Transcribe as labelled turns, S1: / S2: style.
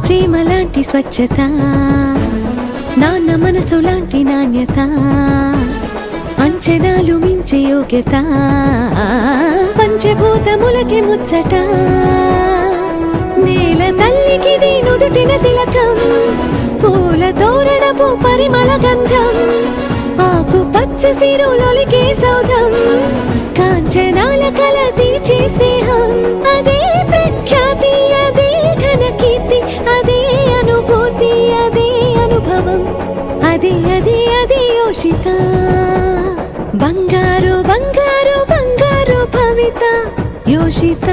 S1: ప్రేమ లాంటి స్వచ్ఛత, నాన్న మనసు లాంటి నాణ్యత, అంచనాలు మించే యోగ్యత, పంచభూతములకి ముచ్చట, నేల తల్లికిది నుదుటిన తిలకం, పూల తోరణపు పరిమళ గంధం, ఆకు పచ్చ సిరులొలికే సౌధం, కాంచనాల కల తీర్చే స్నేహం, అదే ప్రఖ్యాతి, అదే ఘన కీర్తి, అదే అనుభూతి, అదే అనుభవం, అది అది అది యోషిత. బంగారు బంగారు బంగారు భవిత యోషిత.